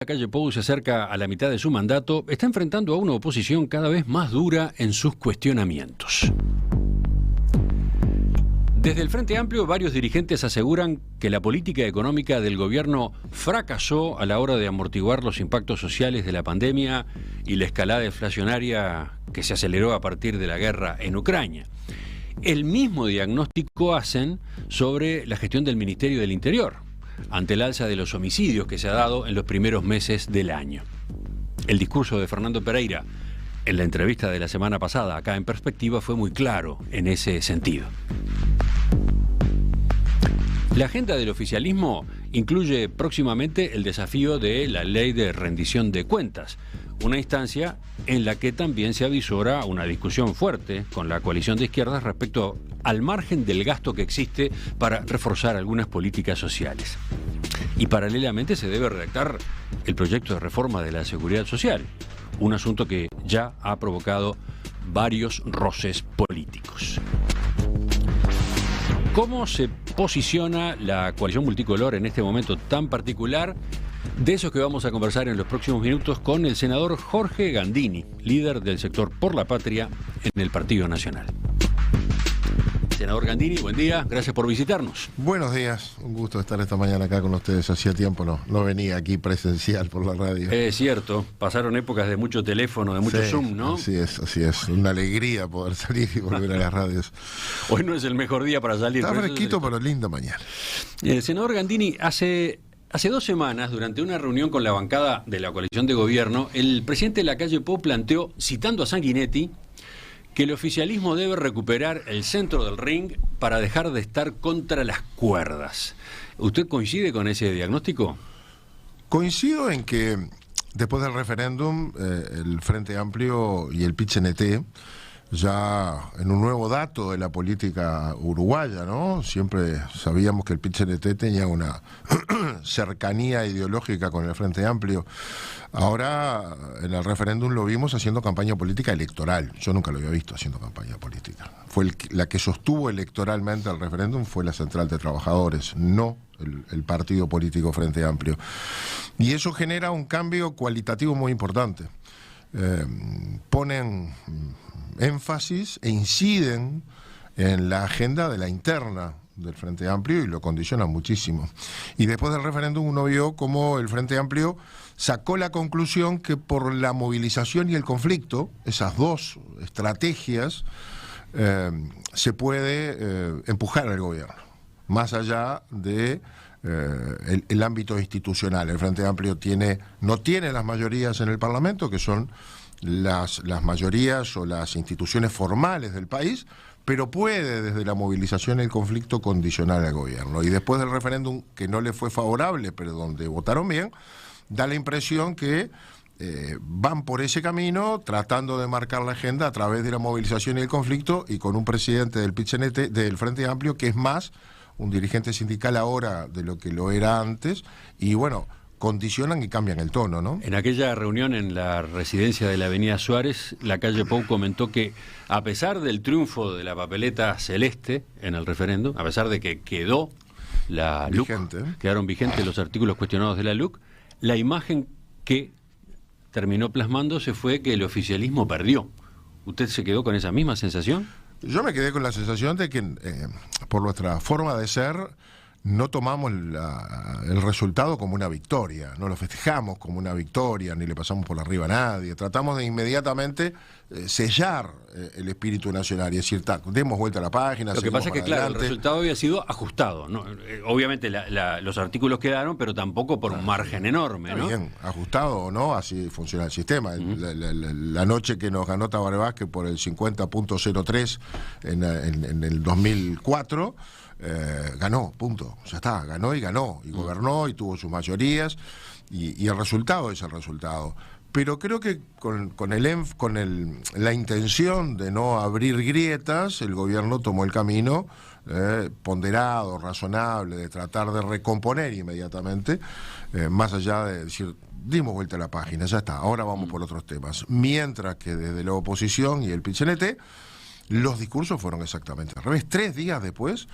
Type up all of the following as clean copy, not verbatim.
La calle Pou se acerca a la mitad de su mandato, está enfrentando a una oposición cada vez más dura en sus cuestionamientos. Desde el Frente Amplio, varios dirigentes aseguran que la política económica del gobierno fracasó a la hora de amortiguar los impactos sociales de la pandemia y la escalada inflacionaria que se aceleró a partir de la guerra en Ucrania. El mismo diagnóstico hacen sobre la gestión del Ministerio del Interior, ante el alza de los homicidios que se ha dado en los primeros meses del año. El discurso de Fernando Pereira en la entrevista de la semana pasada, acá en Perspectiva, fue muy claro en ese sentido. La agenda del oficialismo incluye próximamente el desafío de la ley de rendición de cuentas, una instancia en la que también se avisora una discusión fuerte con la coalición de izquierdas respecto al margen del gasto que existe para reforzar algunas políticas sociales. Y paralelamente se debe redactar el proyecto de reforma de la seguridad social, un asunto que ya ha provocado varios roces políticos. ¿Cómo se posiciona la coalición multicolor en este momento tan particular? De eso que vamos a conversar en los próximos minutos con el senador Jorge Gandini, líder del sector Por la Patria en el Partido Nacional. Senador Gandini, buen día, gracias por visitarnos. Buenos días, un gusto estar esta mañana acá con ustedes. Hacía tiempo no venía aquí presencial por la radio. Es cierto, pasaron épocas de mucho teléfono, de mucho Zoom, ¿no? Así es. Una alegría poder salir y volver a las radios. Hoy no es el mejor día para salir. Está fresquito, pero linda mañana. Senador Gandini, Hace 2 semanas, durante una reunión con la bancada de la coalición de gobierno, el presidente de la calle Pou planteó, citando a Sanguinetti, que el oficialismo debe recuperar el centro del ring para dejar de estar contra las cuerdas. ¿Usted coincide con ese diagnóstico? Coincido en que después del referéndum, el Frente Amplio y el PIT-CNT, ya en un nuevo dato de la política uruguaya, ¿no? Siempre sabíamos que el PIT-CNT tenía una cercanía ideológica con el Frente Amplio. Ahora, en el referéndum lo vimos haciendo campaña política electoral. Yo nunca lo había visto haciendo campaña política. La que sostuvo electoralmente el referéndum fue la Central de Trabajadores, no el partido político Frente Amplio. Y eso genera un cambio cualitativo muy importante. Ponen énfasis e inciden en la agenda de la interna del Frente Amplio y lo condicionan muchísimo. Y después del referéndum uno vio cómo el Frente Amplio sacó la conclusión que por la movilización y el conflicto, esas dos estrategias, se puede empujar al gobierno, más allá de el ámbito institucional. El Frente Amplio no tiene las mayorías en el Parlamento, que son las mayorías o las instituciones formales del país, pero puede desde la movilización y el conflicto condicionar al gobierno. Y después del referéndum, que no le fue favorable, pero donde votaron bien, da la impresión que van por ese camino tratando de marcar la agenda a través de la movilización y el conflicto, y con un presidente del PIT-CNT, del Frente Amplio, que es más un dirigente sindical ahora de lo que lo era antes, y bueno, condicionan y cambian el tono, ¿no? En aquella reunión en la residencia de la Avenida Suárez, la calle Pou comentó que a pesar del triunfo de la papeleta celeste en el referéndum, a pesar de que quedó la LUC, quedaron vigentes los artículos cuestionados de la LUC, la imagen que terminó plasmándose fue que el oficialismo perdió. ¿Usted se quedó con esa misma sensación? Yo me quedé con la sensación de que por nuestra forma de ser no tomamos el resultado como una victoria, no lo festejamos como una victoria, ni le pasamos por arriba a nadie. Tratamos de inmediatamente sellar el espíritu nacional y decir, demos vuelta a la página. Lo que pasa es que, claro, el resultado había sido ajustado, ¿no? Obviamente los artículos quedaron, pero tampoco por un margen enorme, ¿no? Bien, ajustado o no, así funciona el sistema. La noche que nos ganó Tabaré Vázquez por el 50.03 en el 2004... ganó, punto, ya está, ganó, y gobernó y tuvo sus mayorías, y el resultado es el resultado. Pero creo que con la intención de no abrir grietas, el gobierno tomó el camino ponderado, razonable, de tratar de recomponer inmediatamente, más allá de decir, dimos vuelta a la página, ya está, ahora vamos por otros temas. Mientras que desde la oposición y el PIT-CNT, los discursos fueron exactamente al revés. 3 días después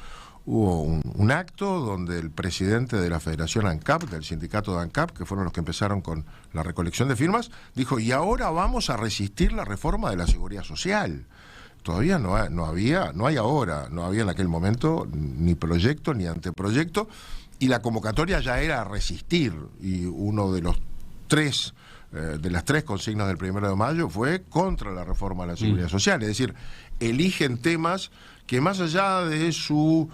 hubo un acto donde el presidente de la Federación ANCAP, del sindicato de ANCAP, que fueron los que empezaron con la recolección de firmas, dijo, y ahora vamos a resistir la reforma de la Seguridad Social. Todavía no había en aquel momento ni proyecto ni anteproyecto, y la convocatoria ya era resistir, y uno de los de las tres consignas del 1 de mayo fue contra la reforma de la Seguridad Social, es decir, eligen temas que más allá de su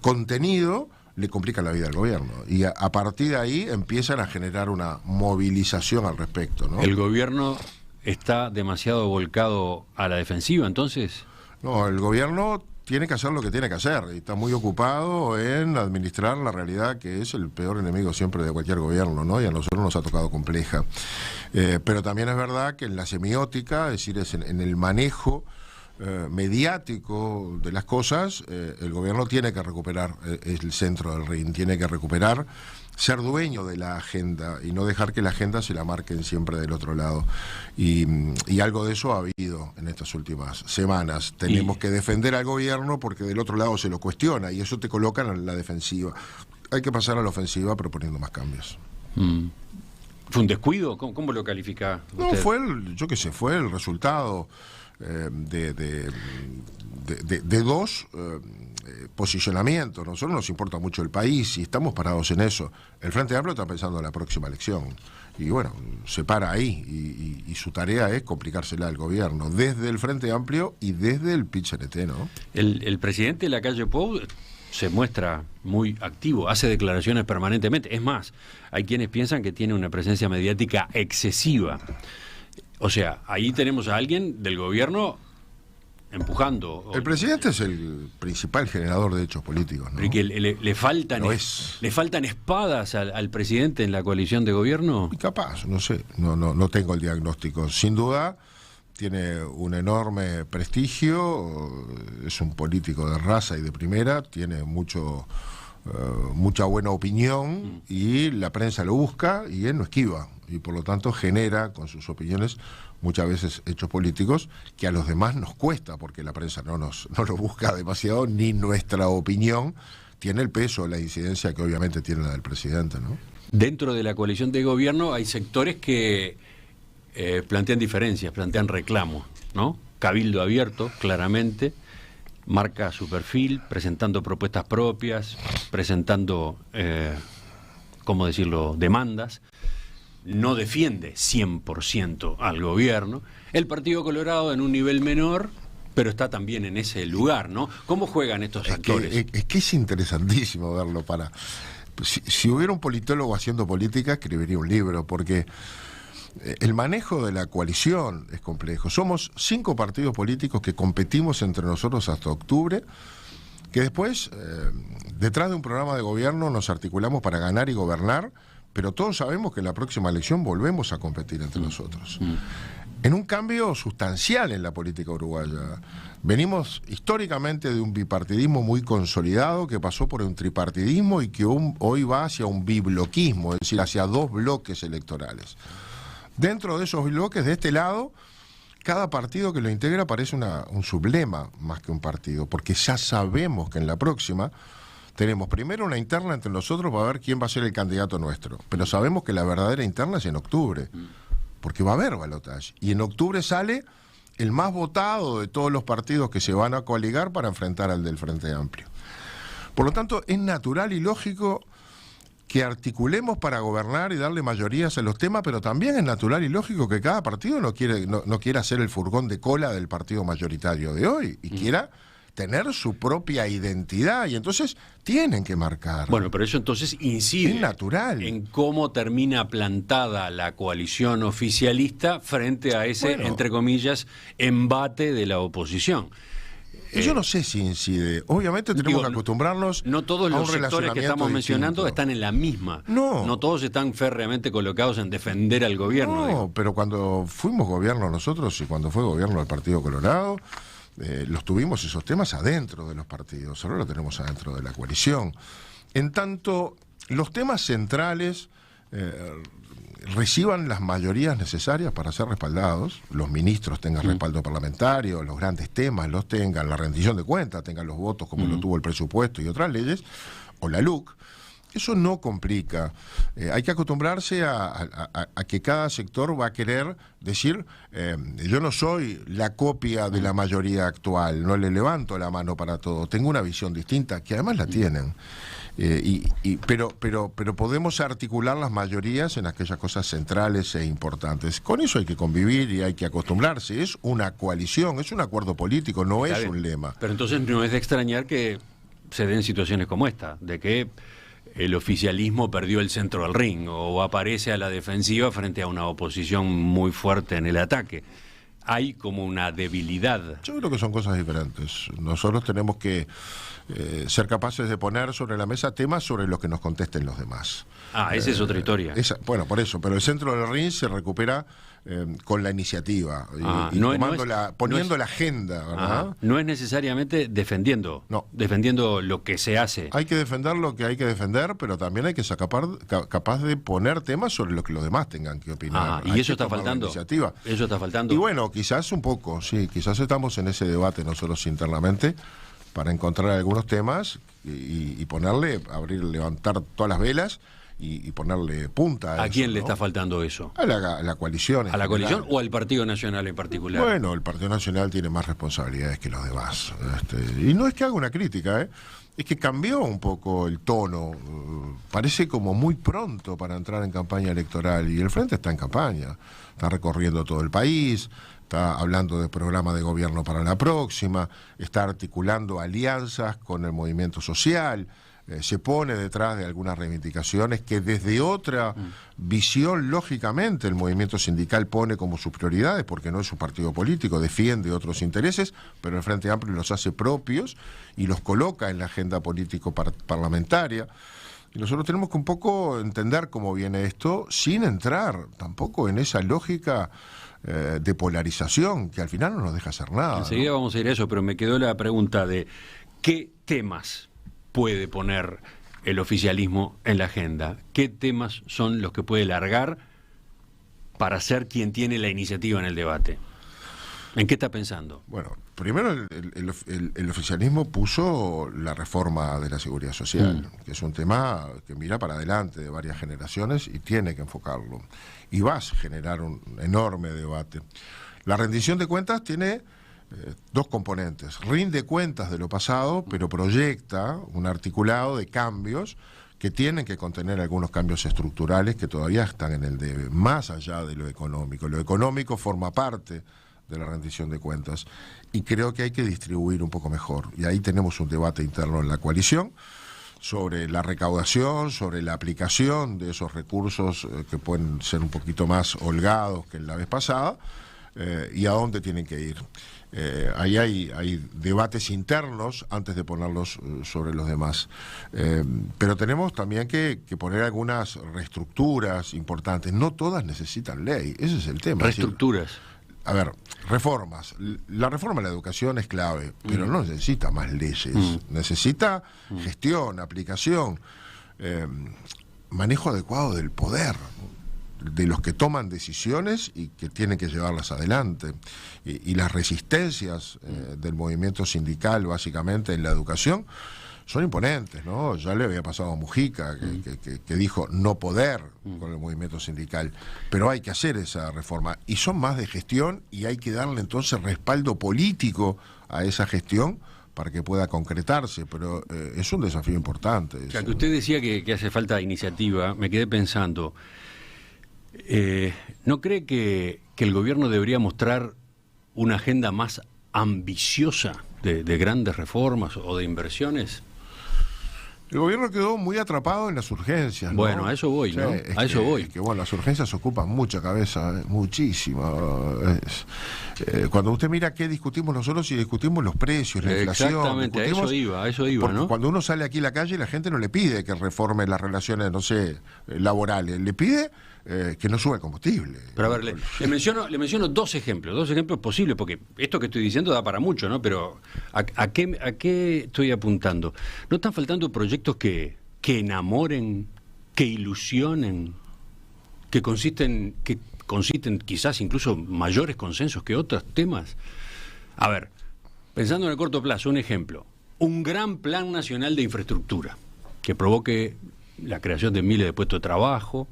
contenido le complican la vida al gobierno, y a partir de ahí empiezan a generar una movilización al respecto, ¿no? ¿El gobierno está demasiado volcado a la defensiva entonces? No, el gobierno tiene que hacer lo que tiene que hacer, y está muy ocupado en administrar la realidad, que es el peor enemigo siempre de cualquier gobierno, ¿no? Y a nosotros nos ha tocado compleja. Pero también es verdad que en la semiótica, es decir, en el manejo mediático de las cosas, el gobierno tiene que recuperar el centro del ring, tiene que recuperar ser dueño de la agenda y no dejar que la agenda se la marquen siempre del otro lado. Y algo de eso ha habido en estas últimas semanas. Tenemos que defender al gobierno porque del otro lado se lo cuestiona y eso te coloca en la defensiva. Hay que pasar a la ofensiva proponiendo más cambios. ¿Fue un descuido? ¿Cómo lo califica usted? No, fue el resultado de dos posicionamientos. A nosotros nos importa mucho el país y estamos parados en eso. El Frente Amplio está pensando en la próxima elección y bueno, se para ahí y su tarea es complicársela al gobierno desde el Frente Amplio y desde el PIT-CNT, ¿no? El presidente de la calle Pou se muestra muy activo, hace declaraciones permanentemente. Es más, hay quienes piensan que tiene una presencia mediática excesiva. O sea, ahí tenemos a alguien del gobierno empujando. El presidente es el principal generador de hechos políticos, ¿no? ¿Y que le faltan espadas al presidente en la coalición de gobierno? Y capaz, no sé, no tengo el diagnóstico. Sin duda tiene un enorme prestigio, es un político de raza y de primera, tiene mucha buena opinión y la prensa lo busca y él no esquiva y por lo tanto genera con sus opiniones muchas veces hechos políticos que a los demás nos cuesta porque la prensa no lo busca demasiado, ni nuestra opinión tiene el peso, la incidencia que obviamente tiene la del presidente, ¿no? Dentro de la coalición de gobierno hay sectores que plantean diferencias, plantean reclamos, ¿no? Cabildo abierto, claramente, marca su perfil, presentando propuestas propias, presentando, ¿cómo decirlo?, demandas. No defiende 100% al gobierno. El Partido Colorado en un nivel menor, pero está también en ese lugar, ¿no? ¿Cómo juegan estos actores? Es que es interesantísimo verlo. Si hubiera un politólogo haciendo política, escribiría un libro, porque el manejo de la coalición es complejo. Somos 5 partidos políticos que competimos entre nosotros hasta octubre, que después, detrás de un programa de gobierno, nos articulamos para ganar y gobernar, pero todos sabemos que en la próxima elección volvemos a competir entre nosotros. En un cambio sustancial en la política uruguaya. Venimos históricamente de un bipartidismo muy consolidado que pasó por un tripartidismo y que hoy va hacia un bibloquismo, es decir, hacia 2 bloques electorales. Dentro de esos bloques, de este lado, cada partido que lo integra parece un sublema más que un partido, porque ya sabemos que en la próxima tenemos primero una interna entre nosotros para ver quién va a ser el candidato nuestro, pero sabemos que la verdadera interna es en octubre, porque va a haber balotaje, y en octubre sale el más votado de todos los partidos que se van a coaligar para enfrentar al del Frente Amplio. Por lo tanto, es natural y lógico que articulemos para gobernar y darle mayorías a los temas, pero también es natural y lógico que cada partido no quiera ser el furgón de cola del partido mayoritario de hoy y quiera tener su propia identidad, y entonces tienen que marcar. Bueno, pero eso entonces incide es natural en cómo termina plantada la coalición oficialista frente a ese, entre comillas, embate de la oposición. Yo no sé si incide. Obviamente tenemos que acostumbrarnos. No todos los sectores que estamos mencionando están en la misma. No todos están férreamente colocados en defender al gobierno. No, pero cuando fuimos gobierno nosotros y cuando fue gobierno del Partido Colorado, los tuvimos esos temas adentro de los partidos. Ahora lo tenemos adentro de la coalición. En tanto, los temas centrales reciban las mayorías necesarias para ser respaldados, los ministros tengan respaldo parlamentario, los grandes temas los tengan, la rendición de cuentas tengan los votos como lo tuvo el presupuesto y otras leyes, o la LUC. Eso no complica. Hay que acostumbrarse a que cada sector va a querer decir, yo no soy la copia de la mayoría actual, no le levanto la mano para todo, tengo una visión distinta, que además la tienen. Pero podemos articular las mayorías en aquellas cosas centrales e importantes. Con eso hay que convivir y hay que acostumbrarse. Es una coalición, es un acuerdo político, no es un lema. Pero entonces no es de extrañar que se den situaciones como esta, de que el oficialismo perdió el centro del ring o aparece a la defensiva frente a una oposición muy fuerte en el ataque. Hay como una debilidad. Yo creo que son cosas diferentes. Nosotros tenemos que ser capaces de poner sobre la mesa temas sobre los que nos contesten los demás. Esa es otra historia. Bueno, por eso, pero el centro del ring se recupera con la iniciativa y poniendo la agenda, ¿verdad? No es necesariamente defendiendo lo que se hace. Hay que defender lo que hay que defender, pero también hay que ser capaz de poner temas sobre lo que los demás tengan que opinar. Y eso está faltando. Eso está faltando. Y bueno, quizás un poco, sí, quizás estamos en ese debate nosotros internamente para encontrar algunos temas y ponerle, levantar todas las velas y ponerle punta a ¿A eso, quién le ¿no? está faltando eso? A la coalición. ¿A la coalición o al Partido Nacional en particular? Bueno, el Partido Nacional tiene más responsabilidades que los demás. Y no es que haga una crítica, es que cambió un poco el tono. Parece como muy pronto para entrar en campaña electoral y el Frente está en campaña. Está recorriendo todo el país, está hablando de programa de gobierno para la próxima, está articulando alianzas con el movimiento social. Se pone detrás de algunas reivindicaciones que desde otra visión, lógicamente, el movimiento sindical pone como sus prioridades, porque no es un partido político, defiende otros intereses, pero el Frente Amplio los hace propios y los coloca en la agenda político-parlamentaria. Y nosotros tenemos que un poco entender cómo viene esto, sin entrar tampoco en esa lógica de polarización, que al final no nos deja hacer nada. Enseguida vamos a ir a eso, pero me quedó la pregunta de ¿qué temas puede poner el oficialismo en la agenda? ¿Qué temas son los que puede largar para ser quien tiene la iniciativa en el debate? ¿En qué está pensando? Bueno, primero el oficialismo puso la reforma de la seguridad social, que es un tema que mira para adelante de varias generaciones y tiene que enfocarlo. Y va a generar un enorme debate. La rendición de cuentas tiene dos componentes. Rinde cuentas de lo pasado, pero proyecta un articulado de cambios que tienen que contener algunos cambios estructurales que todavía están en el debe, más allá de lo económico. Lo económico forma parte de la rendición de cuentas y creo que hay que distribuir un poco mejor. Y ahí tenemos un debate interno en la coalición sobre la recaudación, sobre la aplicación de esos recursos que pueden ser un poquito más holgados que la vez pasada y a dónde tienen que ir. Ahí hay debates internos antes de ponerlos sobre los demás. Pero tenemos también que poner algunas reestructuras importantes. No todas necesitan ley, ese es el tema. Reestructuras. A ver, reformas. La reforma de la educación es clave, pero no necesita más leyes. Necesita gestión, aplicación, manejo adecuado del poder, de los que toman decisiones y que tienen que llevarlas adelante. Y las resistencias del movimiento sindical, básicamente, en la educación, son imponentes, ¿no? Ya le había pasado a Mujica, que dijo no poder con el movimiento sindical, pero hay que hacer esa reforma. Y son más de gestión y hay que darle entonces respaldo político a esa gestión para que pueda concretarse, pero es un desafío importante. O sea, que usted decía que hace falta iniciativa, me quedé pensando, ¿no cree que el gobierno debería mostrar una agenda más ambiciosa de grandes reformas o de inversiones? El gobierno quedó muy atrapado en las urgencias, ¿no? Bueno, a eso voy, ¿no? Sí, a eso voy. Es que, bueno, las urgencias ocupan mucha cabeza, muchísima. Cuando usted mira qué discutimos nosotros y discutimos los precios, la inflación. Exactamente, a eso iba, ¿no? Cuando uno sale aquí a la calle, la gente no le pide que reforme las relaciones, no sé, laborales. Le pide que no sube el combustible. Pero a ver, le menciono dos ejemplos posibles, porque esto que estoy diciendo da para mucho, ¿no? Pero ¿a qué estoy apuntando? ¿No están faltando proyectos que enamoren, que ilusionen? que consisten quizás incluso mayores consensos que otros temas. A ver, pensando en el corto plazo, un ejemplo, un gran plan nacional de infraestructura que provoque la creación de miles de puestos de trabajo,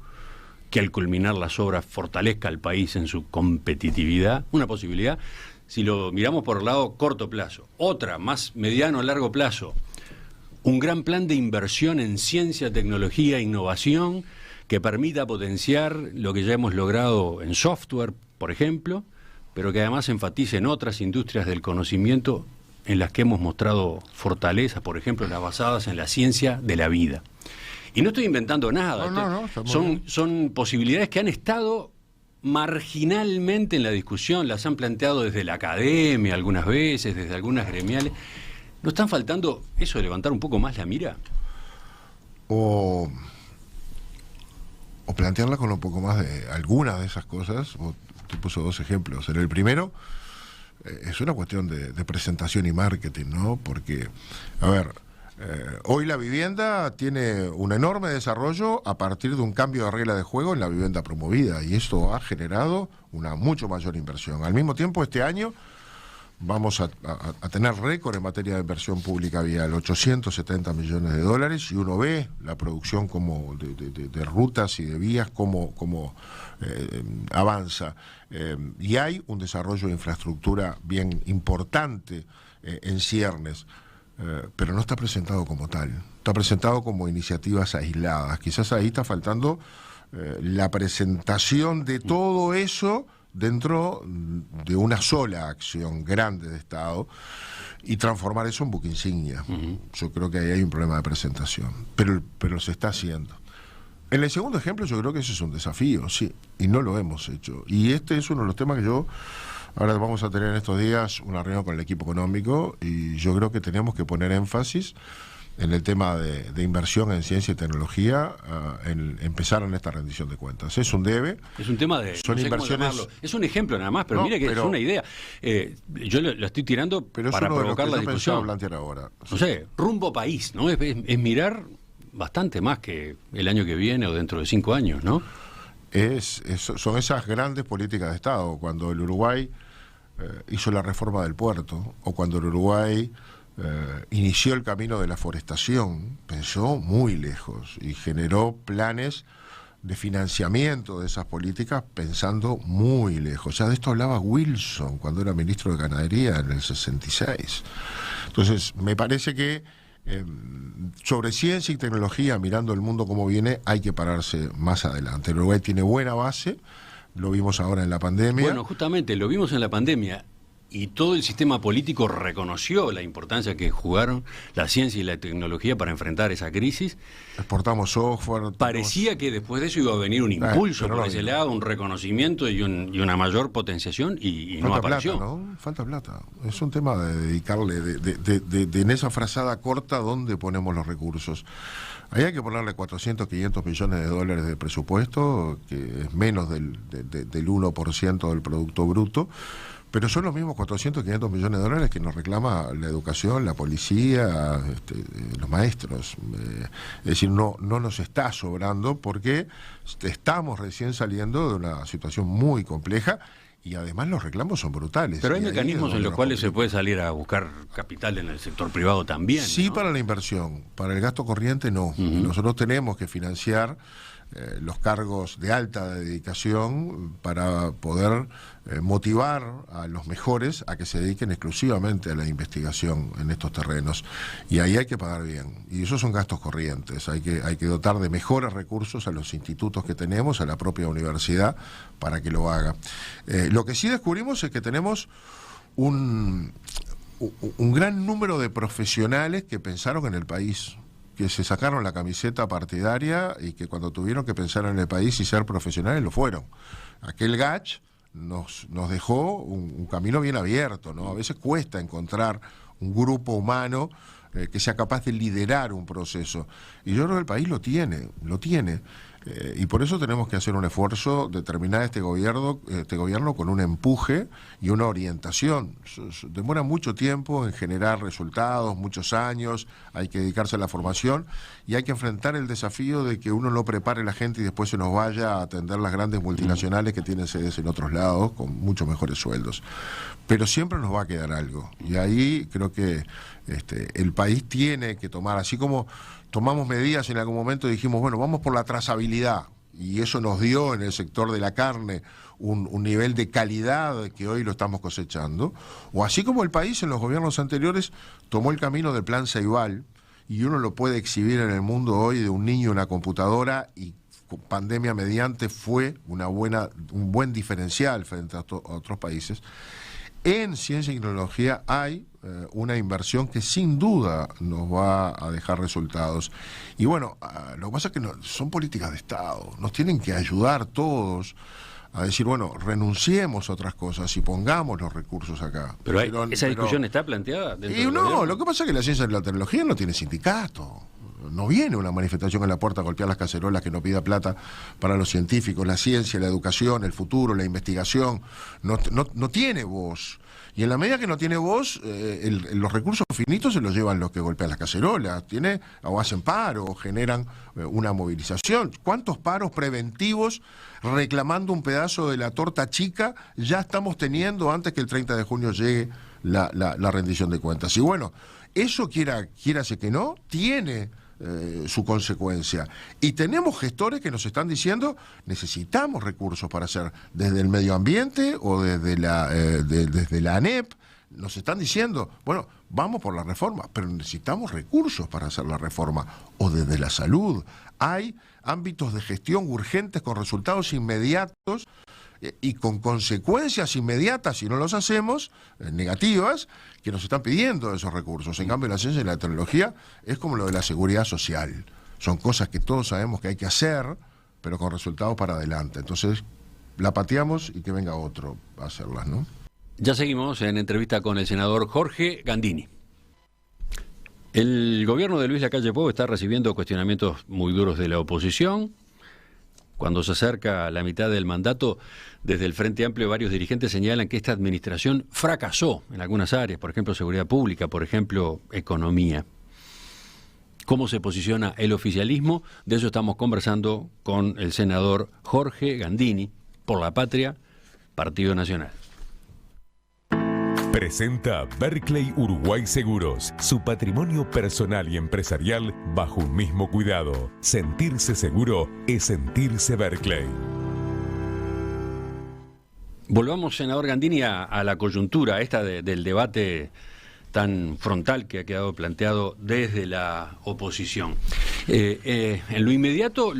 que al culminar las obras fortalezca al país en su competitividad, una posibilidad. Si lo miramos por el lado corto plazo, otra más mediano a largo plazo, un gran plan de inversión en ciencia, tecnología e innovación que permita potenciar lo que ya hemos logrado en software, por ejemplo, pero que además enfatice en otras industrias del conocimiento en las que hemos mostrado fortaleza, por ejemplo, las basadas en la ciencia de la vida. Y no estoy inventando nada, son posibilidades que han estado marginalmente en la discusión, las han planteado desde la academia algunas veces, desde algunas gremiales. ¿No están faltando eso de levantar un poco más la mira? O plantearla con un poco más de algunas de esas cosas. Te puso dos ejemplos. En el primero, es una cuestión de presentación y marketing, ¿no? Porque, a ver, hoy la vivienda tiene un enorme desarrollo a partir de un cambio de regla de juego en la vivienda promovida, y esto ha generado una mucho mayor inversión. Al mismo tiempo, este año vamos a tener récord en materia de inversión pública vial, 870 millones de dólares, y uno ve la producción como de rutas y de vías como avanza. Y hay un desarrollo de infraestructura bien importante en ciernes, pero no está presentado como tal, está presentado como iniciativas aisladas. Quizás ahí está faltando la presentación de todo eso dentro de una sola acción grande de Estado y transformar eso en buque insignia. Yo creo que ahí hay un problema de presentación, pero se está haciendo. En el segundo ejemplo, yo creo que ese es un desafío, sí, y no lo hemos hecho. Y este es uno de los temas que ahora vamos a tener en estos días una reunión con el equipo económico, y yo creo que tenemos que poner énfasis en el tema de inversión en ciencia y tecnología, en empezar en esta rendición de cuentas. Es un debe. Es un tema de... Son inversiones... Es un ejemplo nada más, pero mire que es una idea. Yo lo estoy tirando para provocar la discusión. Plantear ahora. No sé, rumbo país, ¿no? Es mirar bastante más que el año que viene o dentro de 5 años, ¿no? Son esas grandes políticas de Estado. Cuando el Uruguay hizo la reforma del puerto, o cuando el Uruguay inició el camino de la forestación, pensó muy lejos y generó planes de financiamiento de esas políticas pensando muy lejos. Ya de esto hablaba Wilson cuando era ministro de Ganadería en el 66. Entonces, me parece que sobre ciencia y tecnología, mirando el mundo como viene, hay que pararse más adelante. El Uruguay tiene buena base, lo vimos ahora en la pandemia. Bueno, justamente, lo vimos en la pandemia. Y todo el sistema político reconoció la importancia que jugaron la ciencia y la tecnología para enfrentar esa crisis. Exportamos software. Parecía que después de eso iba a venir un impulso por ese lado, un reconocimiento y una mayor potenciación, y no apareció. Plata, ¿no? Falta plata. Es un tema de dedicarle, en esa frazada corta, ¿dónde ponemos los recursos? Ahí hay que ponerle 400, 500 millones de dólares de presupuesto, que es menos del 1% del Producto Bruto. Pero son los mismos 400, 500 millones de dólares que nos reclama la educación, la policía, los maestros. Es decir, no nos está sobrando, porque estamos recién saliendo de una situación muy compleja, y además los reclamos son brutales. Pero hay mecanismos en los cuales se puede salir a buscar capital en el sector privado también, sí, ¿no? Para la inversión, para el gasto corriente no. Nosotros tenemos que financiar los cargos de alta dedicación para poder motivar a los mejores a que se dediquen exclusivamente a la investigación en estos terrenos, y ahí hay que pagar bien, y esos son gastos corrientes. Hay que dotar de mejores recursos a los institutos que tenemos, a la propia universidad, para que lo haga. Lo que sí descubrimos es que tenemos un gran número de profesionales que pensaron en el país, que se sacaron la camiseta partidaria, y que cuando tuvieron que pensar en el país y ser profesionales lo fueron. Aquel GACH nos dejó un camino bien abierto, ¿no? A veces cuesta encontrar un grupo humano que sea capaz de liderar un proceso, y yo creo que el país lo tiene. Y por eso tenemos que hacer un esfuerzo de terminar este gobierno con un empuje y una orientación. Demora mucho tiempo en generar resultados, muchos años, hay que dedicarse a la formación y hay que enfrentar el desafío de que uno no prepare a la gente y después se nos vaya a atender las grandes multinacionales que tienen sedes en otros lados con mucho mejores sueldos. Pero siempre nos va a quedar algo. Y ahí creo que el país tiene que tomar, así como tomamos medidas en algún momento y dijimos, bueno, vamos por la trazabilidad, y eso nos dio en el sector de la carne un nivel de calidad que hoy lo estamos cosechando, o así como el país en los gobiernos anteriores tomó el camino del plan Ceibal, y uno lo puede exhibir en el mundo hoy de un niño en una computadora, y pandemia mediante fue un buen diferencial frente a otros países. En ciencia y tecnología hay una inversión que sin duda nos va a dejar resultados. Y bueno, lo que pasa es que son políticas de Estado, nos tienen que ayudar todos a decir, bueno, renunciemos a otras cosas y pongamos los recursos acá. Pero esa discusión está planteada dentro del gobierno. Lo que pasa es que la ciencia y la tecnología no tiene sindicato. No viene una manifestación en la puerta a golpear las cacerolas que no pida plata para los científicos. La ciencia, la educación, el futuro, la investigación, no tiene voz. Y en la medida que no tiene voz, los recursos finitos se los llevan los que golpean las cacerolas. O hacen paro, o generan una movilización. ¿Cuántos paros preventivos reclamando un pedazo de la torta chica ya estamos teniendo antes que el 30 de junio llegue la rendición de cuentas? Y bueno, eso quiérase que no, tiene su consecuencia. Y tenemos gestores que nos están diciendo, necesitamos recursos para hacer desde el medio ambiente o desde la ANEP, nos están diciendo, bueno, vamos por la reforma, pero necesitamos recursos para hacer la reforma, o desde la salud. Hay ámbitos de gestión urgentes con resultados inmediatos y con consecuencias inmediatas si no los hacemos, negativas, que nos están pidiendo esos recursos. En cambio, la ciencia y la tecnología es como lo de la seguridad social. Son cosas que todos sabemos que hay que hacer, pero con resultados para adelante. Entonces, la pateamos y que venga otro a hacerlas, ¿no? Ya seguimos en entrevista con el senador Jorge Gandini. El gobierno de Luis Lacalle Pou está recibiendo cuestionamientos muy duros de la oposición. Cuando se acerca la mitad del mandato, desde el Frente Amplio varios dirigentes señalan que esta administración fracasó en algunas áreas, por ejemplo seguridad pública, por ejemplo economía. ¿Cómo se posiciona el oficialismo? De eso estamos conversando con el senador Jorge Gandini, por la Patria, Partido Nacional. Presenta Berkeley Uruguay Seguros, su patrimonio personal y empresarial bajo un mismo cuidado. Sentirse seguro es sentirse Berkeley. Volvamos, senador Gandini, a la coyuntura esta del debate tan frontal que ha quedado planteado desde la oposición. En lo inmediato,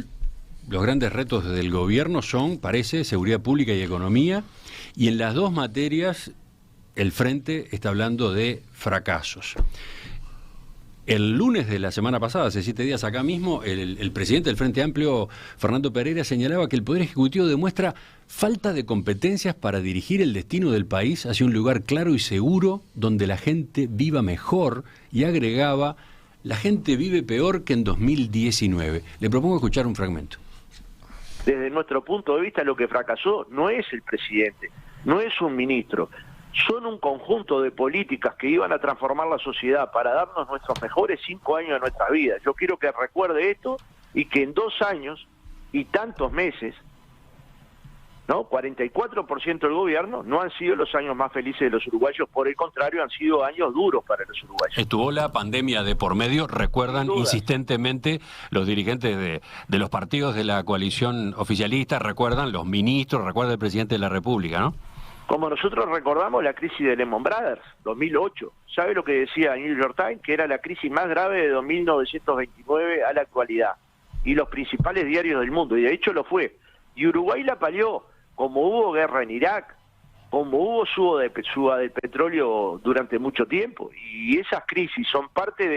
los grandes retos del gobierno son, parece, seguridad pública y economía, y en las dos materias el Frente está hablando de fracasos. El lunes de la semana pasada, hace 7 días acá mismo, el presidente del Frente Amplio, Fernando Pereira, señalaba que el Poder Ejecutivo demuestra falta de competencias para dirigir el destino del país hacia un lugar claro y seguro donde la gente viva mejor, y agregaba, la gente vive peor que en 2019. Le propongo escuchar un fragmento. Desde nuestro punto de vista, lo que fracasó no es el presidente, no es un ministro. Son un conjunto de políticas que iban a transformar la sociedad para darnos nuestros mejores 5 años de nuestra vida. Yo quiero que recuerde esto y que en 2 años y tantos meses, ¿no? 44% del gobierno no han sido los años más felices de los uruguayos, por el contrario, han sido años duros para los uruguayos. Estuvo la pandemia de por medio, recuerdan insistentemente los dirigentes de los partidos de la coalición oficialista, recuerdan los ministros, recuerda el presidente de la República, ¿no? Como nosotros recordamos la crisis de Lehman Brothers, 2008. ¿Sabe lo que decía New York Times? Que era la crisis más grave de 1929 a la actualidad. Y los principales diarios del mundo, y de hecho lo fue. Y Uruguay la palió, como hubo guerra en Irak, como hubo suba del petróleo durante mucho tiempo. Y esas crisis son parte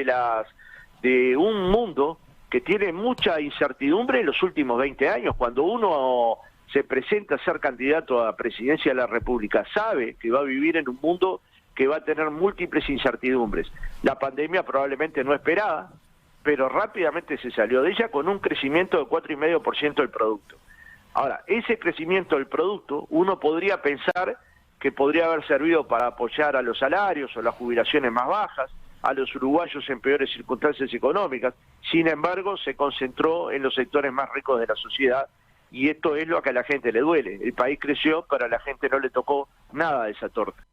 de un mundo que tiene mucha incertidumbre en los últimos 20 años. Cuando uno se presenta a ser candidato a la presidencia de la República, sabe que va a vivir en un mundo que va a tener múltiples incertidumbres. La pandemia probablemente no esperada, pero rápidamente se salió de ella con un crecimiento de 4,5% del producto. Ahora, ese crecimiento del producto, uno podría pensar que podría haber servido para apoyar a los salarios o las jubilaciones más bajas, a los uruguayos en peores circunstancias económicas. Sin embargo, se concentró en los sectores más ricos de la sociedad, y esto es lo que a la gente le duele. El país creció, pero a la gente no le tocó nada de esa torta.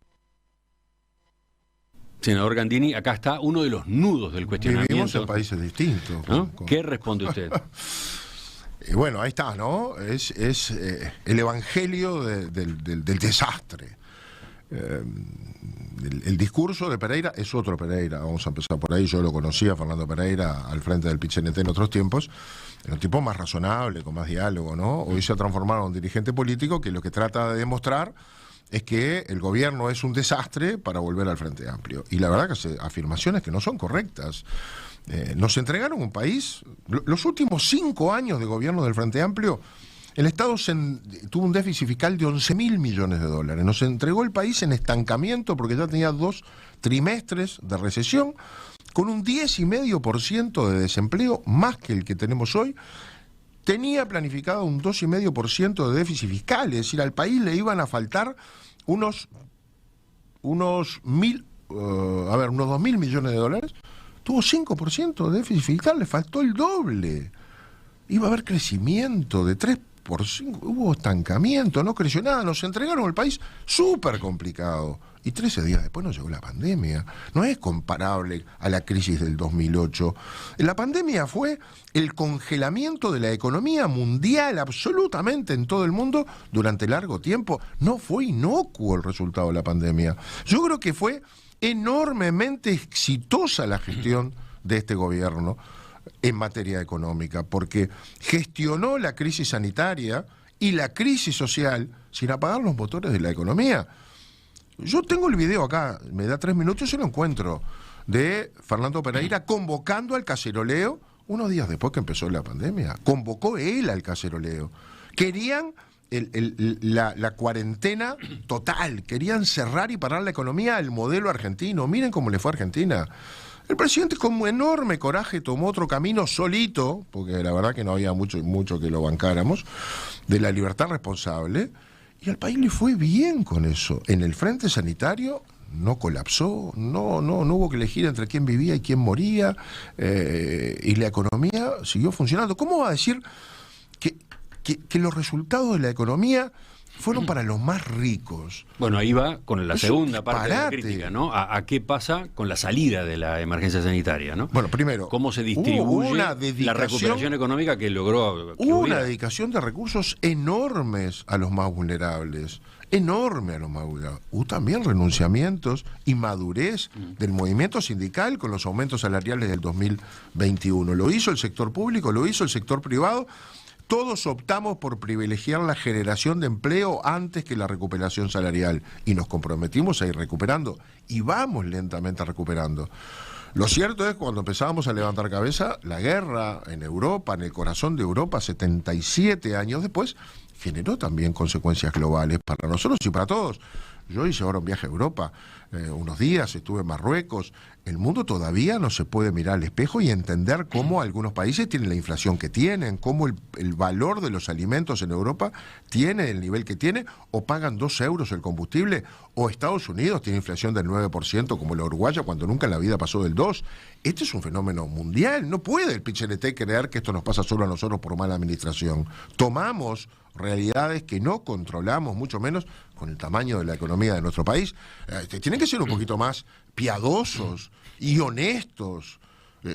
Senador Gandini, acá está uno de los nudos del cuestionamiento. Vivimos en países distintos. ¿No? ¿Qué responde usted? Bueno, ahí está, ¿no? Es el evangelio del desastre. El discurso de Pereira es otro Pereira, vamos a empezar por ahí. Yo lo conocía, Fernando Pereira, al frente del PIT-CNT en otros tiempos. Era un tipo más razonable, con más diálogo, ¿no? Hoy se ha transformado en un dirigente político que lo que trata de demostrar es que el gobierno es un desastre para volver al Frente Amplio. Y la verdad que hace afirmaciones que no son correctas. Nos entregaron un país, los últimos 5 años de gobierno del Frente Amplio, el Estado tuvo un déficit fiscal de 11.000 millones de dólares. Nos entregó el país en estancamiento porque ya tenía 2 trimestres de recesión, con un 10,5% de desempleo, más que el que tenemos hoy. Tenía planificado un 2,5% de déficit fiscal, es decir, al país le iban a faltar unos 2.000 millones de dólares. Tuvo 5% de déficit fiscal, le faltó el doble. Iba a haber crecimiento de 3 por 5, hubo estancamiento, no creció nada, nos entregaron el país súper complicado. Y 13 días después nos llegó la pandemia. No es comparable a la crisis del 2008. La pandemia fue el congelamiento de la economía mundial absolutamente en todo el mundo durante largo tiempo. No fue inocuo el resultado de la pandemia. Yo creo que fue enormemente exitosa la gestión de este gobierno en materia económica, porque gestionó la crisis sanitaria y la crisis social sin apagar los motores de la economía. Yo tengo el video acá, me da 3 minutos y lo encuentro, de Fernando Pereira convocando al caceroleo unos días después que empezó la pandemia. Convocó él al caceroleo. Querían la cuarentena total, querían cerrar y parar la economía al modelo argentino. Miren cómo le fue a Argentina. El presidente con enorme coraje tomó otro camino solito, porque la verdad que no había mucho que lo bancáramos, de la libertad responsable, y al país le fue bien con eso. En el frente sanitario no colapsó, no hubo que elegir entre quién vivía y quién moría, y la economía siguió funcionando. ¿Cómo va a decir que los resultados de la economía fueron para los más ricos? Bueno, ahí va con la segunda parte de la disparate. crítica, ¿no? A qué pasa con la salida de la emergencia sanitaria, ¿no? Bueno, primero, cómo se distribuye la recuperación económica que logró. Hubo una dedicación de recursos enormes a los más vulnerables. Enorme a los más vulnerables. Hubo también renunciamientos y madurez del movimiento sindical con los aumentos salariales del 2021. Lo hizo el sector público, lo hizo el sector privado. Todos optamos por privilegiar la generación de empleo antes que la recuperación salarial y nos comprometimos a ir recuperando y vamos lentamente recuperando. Lo cierto es que cuando empezábamos a levantar cabeza, la guerra en Europa, en el corazón de Europa, 77 años después, generó también consecuencias globales para nosotros y para todos. Yo hice ahora un viaje a Europa, unos días, estuve en Marruecos. El mundo todavía no se puede mirar al espejo y entender cómo algunos países tienen la inflación que tienen, cómo el valor de los alimentos en Europa tiene el nivel que tiene, o pagan 2 euros el combustible, o Estados Unidos tiene inflación del 9% como la uruguaya, cuando nunca en la vida pasó del 2%. Este es un fenómeno mundial. No puede el PIT-CNT creer que esto nos pasa solo a nosotros por mala administración. Tomamos realidades que no controlamos, mucho menos con el tamaño de la economía de nuestro país. Tienen que ser un poquito más piadosos y honestos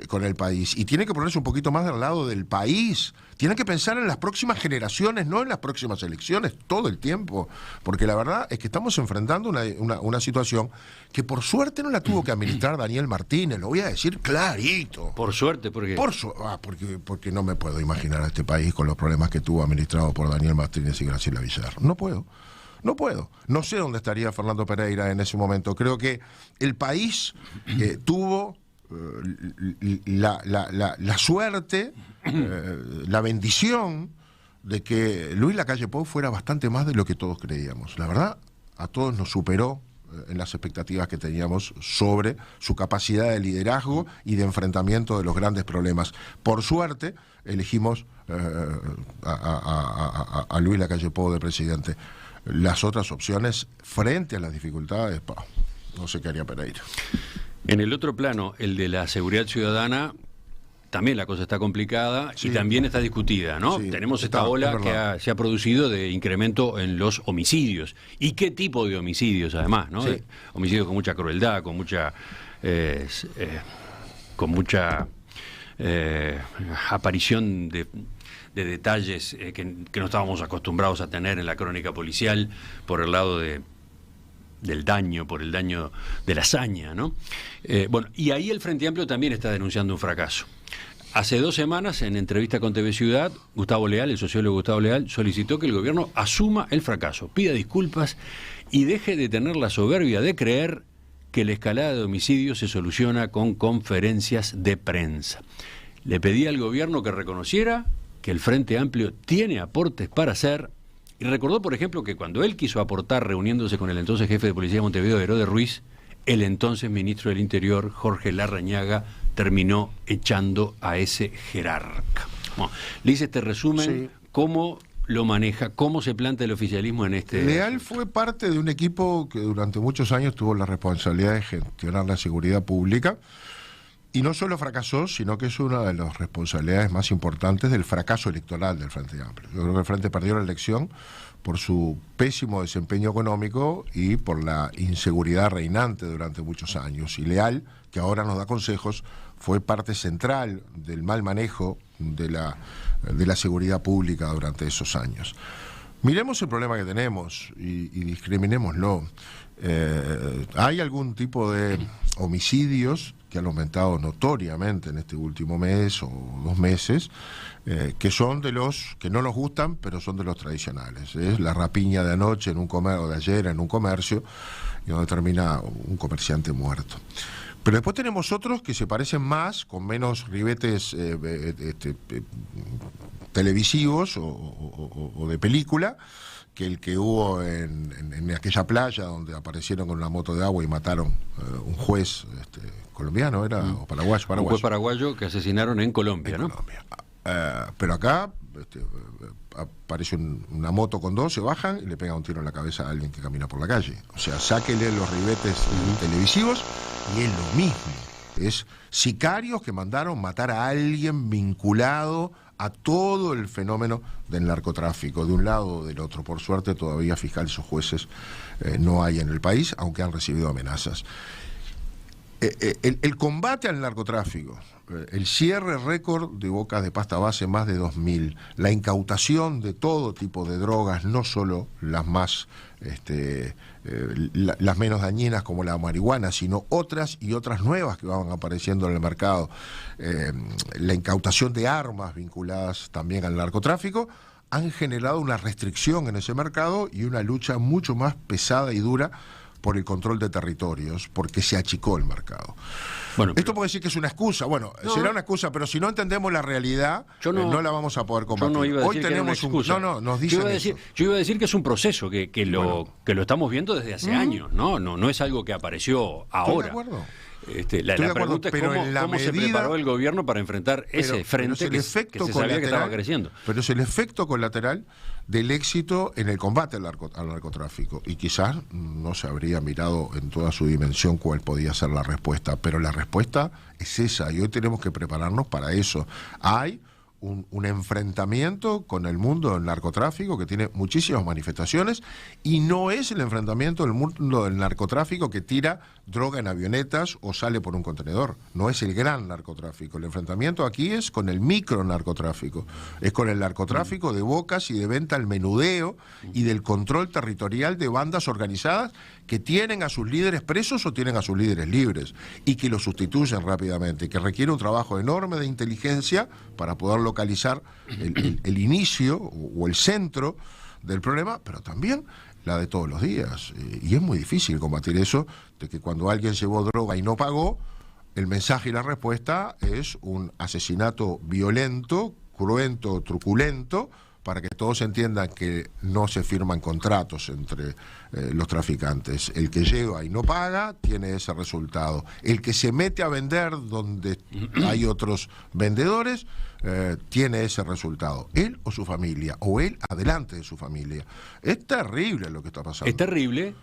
con el país, y tienen que ponerse un poquito más del lado del país. Tienen que pensar en las próximas generaciones, no en las próximas elecciones, todo el tiempo, porque la verdad es que estamos enfrentando una situación que por suerte no la tuvo que administrar Daniel Martínez, lo voy a decir clarito. Por suerte, ¿por qué? Porque no me puedo imaginar a este país con los problemas que tuvo administrado por Daniel Martínez y Graciela Villar. No puedo. No sé dónde estaría Fernando Pereira en ese momento. Creo que el país tuvo la suerte, la bendición de que Luis Lacalle Pou fuera bastante más de lo que todos creíamos. La verdad, a todos nos superó en las expectativas que teníamos sobre su capacidad de liderazgo y de enfrentamiento de los grandes problemas. Por suerte, elegimos a Luis Lacalle Pou de presidente. Las otras opciones, frente a las dificultades, no sé qué haría Pereira. En el otro plano, el de la seguridad ciudadana, también la cosa está complicada y también está discutida, ¿no? Sí, tenemos esta ola que se ha producido de incremento en los homicidios. ¿Y qué tipo de homicidios, además, ¿no? Sí. Homicidios con mucha crueldad, con mucha aparición de detalles que no estábamos acostumbrados a tener en la crónica policial por el lado del daño, por el daño de la hazaña, ¿no? Bueno, y ahí el Frente Amplio también está denunciando un fracaso. Hace 2 semanas, en entrevista con TV Ciudad, Gustavo Leal, el sociólogo Gustavo Leal, solicitó que el gobierno asuma el fracaso, pida disculpas y deje de tener la soberbia de creer que la escalada de homicidios se soluciona con conferencias de prensa. Le pedí al gobierno que reconociera que el Frente Amplio tiene aportes para hacer, y recordó, por ejemplo, que cuando él quiso aportar reuniéndose con el entonces jefe de policía de Montevideo, Herode Ruiz, el entonces ministro del Interior, Jorge Larrañaga, terminó echando a ese jerarca. Bueno, le hice este resumen, cómo lo maneja, cómo se plantea el oficialismo en este... Leal fue parte de un equipo que durante muchos años tuvo la responsabilidad de gestionar la seguridad pública, y no solo fracasó, sino que es una de las responsabilidades más importantes del fracaso electoral del Frente Amplio. Yo creo que el Frente perdió la elección por su pésimo desempeño económico y por la inseguridad reinante durante muchos años. Y Leal, que ahora nos da consejos, fue parte central del mal manejo de la seguridad pública durante esos años. Miremos el problema que tenemos y discriminémoslo. Hay algún tipo de homicidios que han aumentado notoriamente en este último mes o 2 meses, que son de los que no nos gustan, pero son de los tradicionales. Es la rapiña de anoche en un comercio, o de ayer en un comercio, y donde termina un comerciante muerto. Pero después tenemos otros que se parecen más, con menos ribetes televisivos o de película, que el que hubo en aquella playa donde aparecieron con una moto de agua y mataron un juez colombiano, ¿era? O paraguayo. Un juez paraguayo que asesinaron en Colombia, ¿no? Colombia. Pero acá aparece una moto con 2, se bajan y le pegan un tiro en la cabeza a alguien que camina por la calle. O sea, sáquele los ribetes televisivos y es lo mismo. Es sicarios que mandaron matar a alguien vinculado a todo el fenómeno del narcotráfico, de un lado o del otro. Por suerte todavía fiscales o jueces no hay en el país, aunque han recibido amenazas. El combate al narcotráfico, el cierre récord de bocas de pasta base, más de 2.000, la incautación de todo tipo de drogas, no solo las más las menos dañinas como la marihuana, sino otras y otras nuevas que van apareciendo en el mercado, la incautación de armas vinculadas también al narcotráfico, han generado una restricción en ese mercado y una lucha mucho más pesada y dura por el control de territorios, porque se achicó el mercado. Bueno, esto puede decir que es una excusa, será una excusa, pero si no entendemos la realidad, no la vamos a poder combatir. Yo no iba a decir Hoy tenemos que era una excusa. nos dicen yo iba a decir que es un proceso que lo estamos viendo desde hace años, no es algo que apareció ahora. Estoy de acuerdo. La pregunta es cómo se preparó el gobierno para enfrentar ese frente que se sabía que estaba creciendo. Pero es el efecto colateral del éxito en el combate al narcotráfico. Y quizás no se habría mirado en toda su dimensión cuál podía ser la respuesta, pero la respuesta es esa, y hoy tenemos que prepararnos para eso. Hay un enfrentamiento con el mundo del narcotráfico que tiene muchísimas manifestaciones, y no es el enfrentamiento del mundo del narcotráfico que tira droga en avionetas o sale por un contenedor. No es el gran narcotráfico. El enfrentamiento aquí es con el micro narcotráfico, es con el narcotráfico de bocas y de venta al menudeo y del control territorial de bandas organizadas que tienen a sus líderes presos o tienen a sus líderes libres y que los sustituyen rápidamente, que requiere un trabajo enorme de inteligencia para poder localizar el inicio o el centro del problema, pero también la de todos los días. Y es muy difícil combatir eso, de que cuando alguien llevó droga y no pagó, el mensaje y la respuesta es un asesinato violento, cruento, truculento, para que todos entiendan que no se firman contratos entre los traficantes. El que lleva y no paga tiene ese resultado. El que se mete a vender donde hay otros vendedores tiene ese resultado. Él o su familia, o él adelante de su familia. Es terrible lo que está pasando. Es terrible,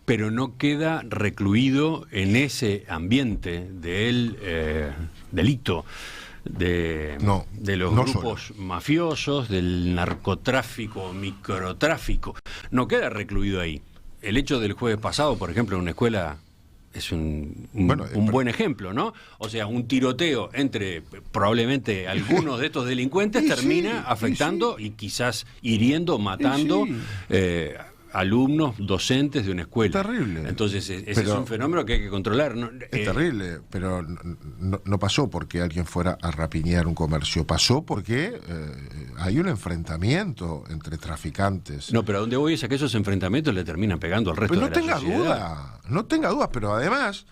pero no queda recluido en ese ambiente del delito. De los grupos mafiosos, del narcotráfico, microtráfico. No queda recluido ahí. El hecho del jueves pasado, por ejemplo, en una escuela es un buen ejemplo, ¿no? O sea, un tiroteo entre probablemente algunos de estos delincuentes termina afectando y quizás hiriendo, matando alumnos, docentes de una escuela. Es terrible. Entonces, ese es un fenómeno que hay que controlar, ¿no? Es terrible, pero no pasó porque alguien fuera a rapiñar un comercio. Pasó porque hay un enfrentamiento entre traficantes. No, pero a dónde voy es a que esos enfrentamientos le terminan pegando al resto de la sociedad. No tenga dudas, pero además,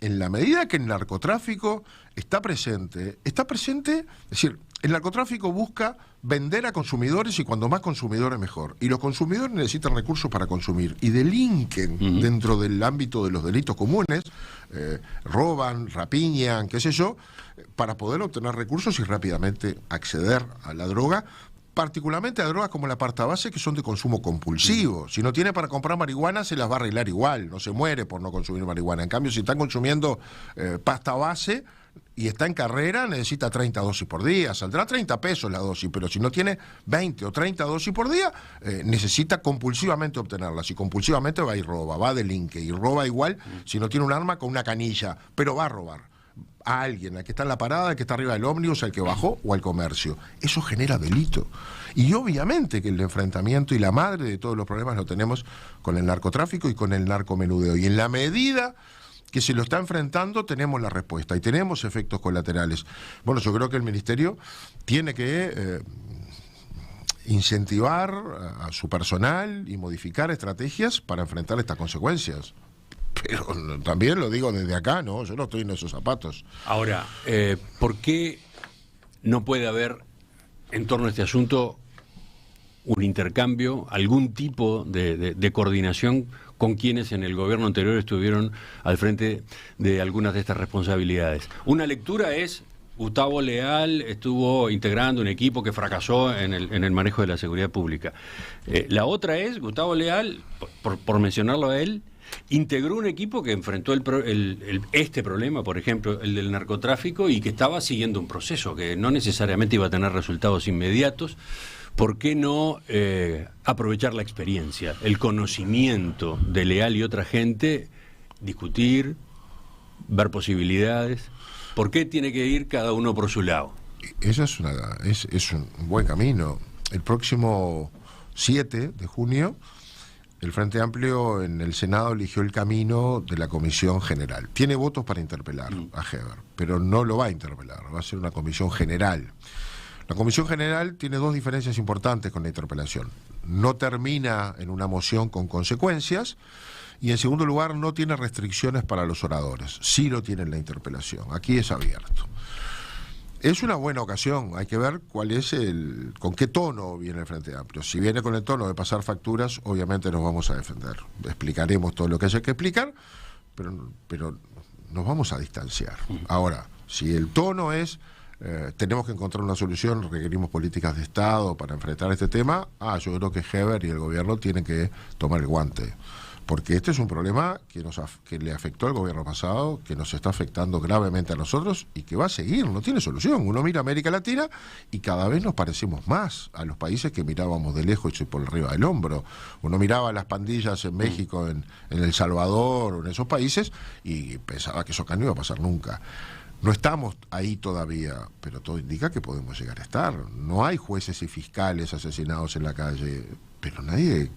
en la medida que el narcotráfico está presente, es decir, el narcotráfico busca vender a consumidores y cuando más consumidores mejor. Y los consumidores necesitan recursos para consumir y delinquen dentro del ámbito de los delitos comunes, roban, rapiñan, qué sé yo, para poder obtener recursos y rápidamente acceder a la droga, particularmente a drogas como la pasta base que son de consumo compulsivo. Si no tiene para comprar marihuana se las va a arreglar igual, no se muere por no consumir marihuana. En cambio, si están consumiendo pasta base y está en carrera, necesita 30 dosis por día, saldrá 30 pesos la dosis, pero si no tiene 20 o 30 dosis por día, necesita compulsivamente obtenerlas, y compulsivamente va y roba, va a delinque, y roba igual si no tiene un arma con una canilla, pero va a robar a alguien, al que está en la parada, al que está arriba del ómnibus, al que bajó o al comercio. Eso genera delito. Y obviamente que el enfrentamiento y la madre de todos los problemas lo tenemos con el narcotráfico y con el narcomenudeo. Y en la medida que se lo está enfrentando, tenemos la respuesta y tenemos efectos colaterales. Bueno, yo creo que el Ministerio tiene que incentivar a su personal y modificar estrategias para enfrentar estas consecuencias. Pero también lo digo desde acá, ¿no? Yo no estoy en esos zapatos. Ahora, ¿por qué no puede haber en torno a este asunto un intercambio, algún tipo de coordinación con quienes en el gobierno anterior estuvieron al frente de algunas de estas responsabilidades? Una lectura es: Gustavo Leal estuvo integrando un equipo que fracasó en el manejo de la seguridad pública. La otra es: Gustavo Leal, por mencionarlo a él, integró un equipo que enfrentó este problema, por ejemplo, el del narcotráfico, y que estaba siguiendo un proceso que no necesariamente iba a tener resultados inmediatos. ¿Por qué no aprovechar la experiencia, el conocimiento de Leal y otra gente, discutir, ver posibilidades? ¿Por qué tiene que ir cada uno por su lado? Esa es un buen camino. El próximo 7 de junio, el Frente Amplio en el Senado eligió el camino de la Comisión General. Tiene votos para interpelar a Heber, pero no lo va a interpelar, va a ser una comisión general. La Comisión General tiene dos diferencias importantes con la interpelación. No termina en una moción con consecuencias y, en segundo lugar, no tiene restricciones para los oradores. Sí lo tiene en la interpelación. Aquí es abierto. Es una buena ocasión, hay que ver con qué tono viene el Frente Amplio. Si viene con el tono de pasar facturas, obviamente nos vamos a defender. Explicaremos todo lo que haya que explicar, pero nos vamos a distanciar. Ahora, si el tono es tenemos que encontrar una solución, requerimos políticas de Estado para enfrentar este tema, yo creo que Heber y el gobierno tienen que tomar el guante. Porque este es un problema que le afectó al gobierno pasado, que nos está afectando gravemente a nosotros y que va a seguir, no tiene solución. Uno mira América Latina y cada vez nos parecemos más a los países que mirábamos de lejos y por arriba del hombro. Uno miraba las pandillas en México, en El Salvador, o en esos países, y pensaba que eso acá no iba a pasar nunca. No estamos ahí todavía, pero todo indica que podemos llegar a estar. No hay jueces y fiscales asesinados en la calle, pero nadie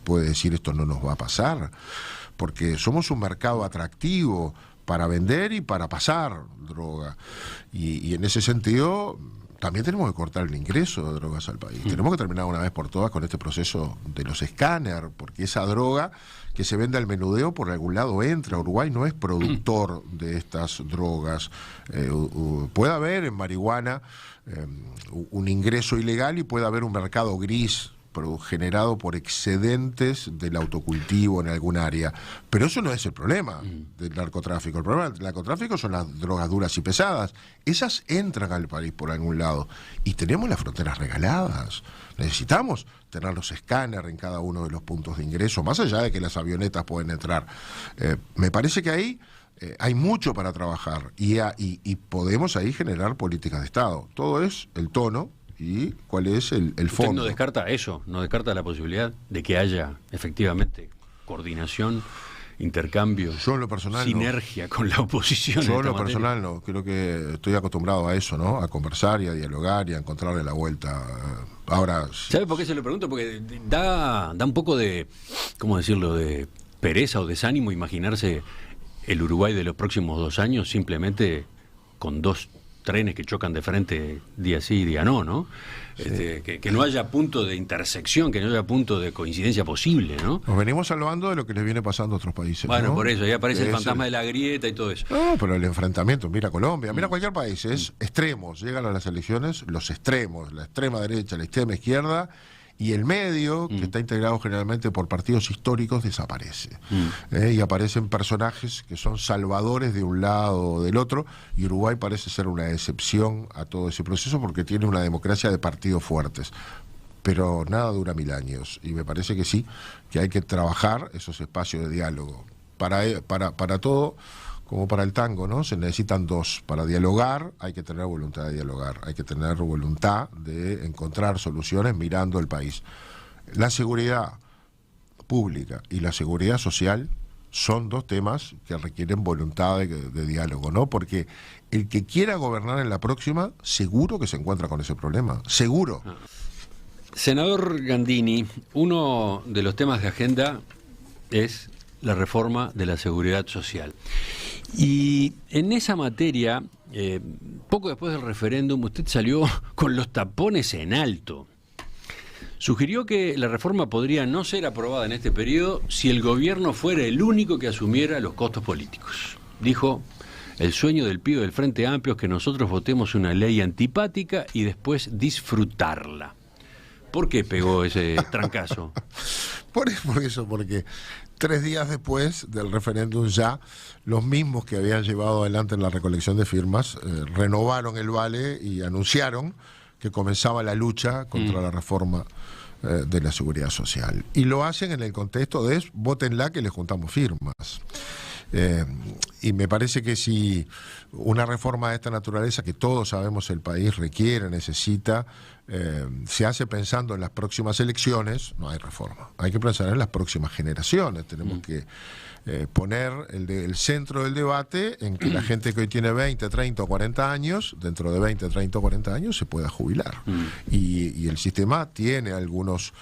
puede decir esto no nos va a pasar, porque somos un mercado atractivo para vender y para pasar droga. Y en ese sentido, también tenemos que cortar el ingreso de drogas al país. Tenemos que terminar una vez por todas con este proceso de los escáneres, porque esa droga que se vende al menudeo por algún lado entra. Uruguay no es productor de estas drogas. Puede haber en marihuana un ingreso ilegal y puede haber un mercado gris generado por excedentes del autocultivo en algún área. Pero eso no es el problema del narcotráfico. El problema del narcotráfico son las drogas duras y pesadas. Esas entran al país por algún lado. Y tenemos las fronteras regaladas. Necesitamos tener los escáneres en cada uno de los puntos de ingreso, más allá de que las avionetas pueden entrar. Me parece que ahí hay mucho para trabajar y podemos ahí generar políticas de Estado. Todo es el tono y cuál es el fondo. ¿Usted no descarta eso? ¿No descarta la posibilidad de que haya efectivamente coordinación, intercambio, yo en lo personal sinergia con la oposición? Yo en lo personal no, creo que estoy acostumbrado a eso, ¿no? A conversar y a dialogar y a encontrarle la vuelta. Ahora, ¿sabe por qué se lo pregunto? Porque da un poco de, ¿cómo decirlo?, de pereza o desánimo imaginarse el Uruguay de los próximos 2 años simplemente con 2 trenes que chocan de frente día sí y día no, ¿no? Sí. Que no haya punto de intersección, que no haya punto de coincidencia posible, ¿no? Nos venimos salvando de lo que les viene pasando a otros países. Bueno, ¿no? Por eso, ya aparece el fantasma de la grieta y todo eso. No, pero el enfrentamiento, mira Colombia, mira cualquier país, es extremos, llegan a las elecciones los extremos, la extrema derecha, la extrema izquierda, y el medio, que está integrado generalmente por partidos históricos, desaparece. Y aparecen personajes que son salvadores de un lado o del otro, y Uruguay parece ser una excepción a todo ese proceso porque tiene una democracia de partidos fuertes. Pero nada dura 1000 años, y me parece que sí, que hay que trabajar esos espacios de diálogo. Para todo, como para el tango, ¿no? Se necesitan 2. Para dialogar hay que tener voluntad de dialogar, hay que tener voluntad de encontrar soluciones mirando el país. La seguridad pública y la seguridad social son 2 temas que requieren voluntad de diálogo, ¿no? Porque el que quiera gobernar en la próxima, seguro que se encuentra con ese problema, seguro. Senador Gandini, uno de los temas de agenda es la reforma de la seguridad social. Y en esa materia, poco después del referéndum, usted salió con los tapones en alto. Sugirió que la reforma podría no ser aprobada en este periodo si el gobierno fuera el único que asumiera los costos políticos. Dijo, el sueño del pibe del Frente Amplio es que nosotros votemos una ley antipática y después disfrutarla. ¿Por qué pegó ese trancazo? Por eso, porque 3 días después del referéndum ya los mismos que habían llevado adelante en la recolección de firmas renovaron el vale y anunciaron que comenzaba la lucha contra la reforma de la seguridad social. Y lo hacen en el contexto de votenla que les juntamos firmas. Y me parece que si una reforma de esta naturaleza, que todos sabemos el país requiere, necesita, se hace pensando en las próximas elecciones, no hay reforma. Hay que pensar en las próximas generaciones. Tenemos que poner el centro del debate en que la gente que hoy tiene 20, 30 o 40 años, dentro de 20, 30 o 40 años, se pueda jubilar. Y el sistema tiene algunos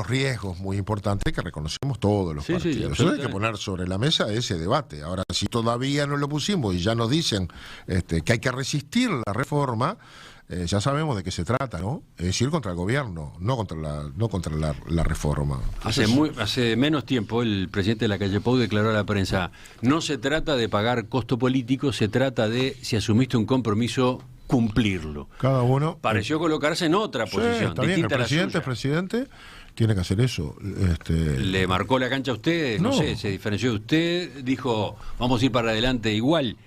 riesgos muy importantes que reconocemos todos los partidos. Eso hay que poner sobre la mesa ese debate. Ahora, si todavía no lo pusimos y ya nos dicen que hay que resistir la reforma, ya sabemos de qué se trata, ¿no? Es decir, contra el gobierno, no contra la reforma. Hace menos tiempo el presidente de la calle Pou declaró a la prensa, no se trata de pagar costo político, se trata de, si asumiste un compromiso, cumplirlo. Cada uno pareció colocarse en otra posición. Está bien, el presidente tiene que hacer eso. ¿Le marcó la cancha a usted? No sé, se diferenció de usted, dijo, vamos a ir para adelante igual.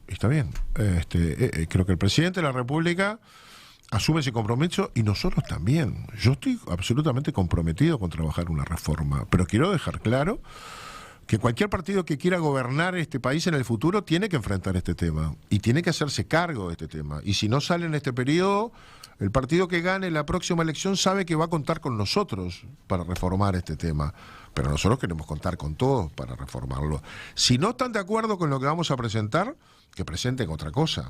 Está bien. Creo que el presidente de la República asume ese compromiso y nosotros también. Yo estoy absolutamente comprometido con trabajar una reforma, pero quiero dejar claro que cualquier partido que quiera gobernar este país en el futuro tiene que enfrentar este tema y tiene que hacerse cargo de este tema. Y si no sale en este periodo, el partido que gane la próxima elección sabe que va a contar con nosotros para reformar este tema. Pero nosotros queremos contar con todos para reformarlo. Si no están de acuerdo con lo que vamos a presentar, que presenten otra cosa.